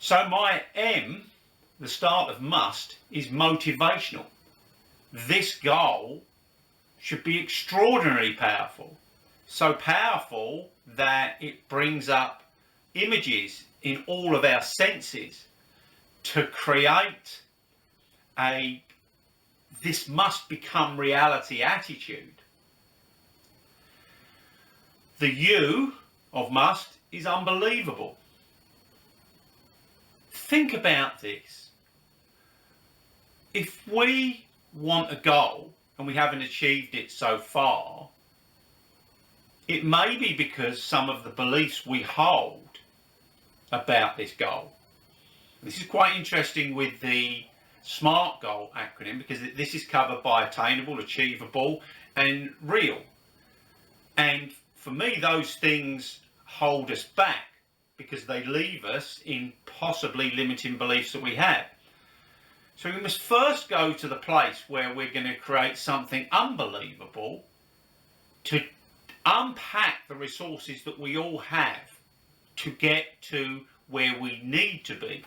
So my M, the start of must, is motivational. This goal should be extraordinarily powerful. So powerful that it brings up images in all of our senses to create a this must become reality attitude. The U of must is unbelievable. Think about this. If we want a goal and we haven't achieved it so far, it may be because some of the beliefs we hold about this goal. This is quite interesting with the SMART goal acronym, because this is covered by attainable, achievable, and real. And for me, those things hold us back because they leave us in possibly limiting beliefs that we have. So we must first go to the place where we're going to create something unbelievable to unpack the resources that we all have to get to where we need to be.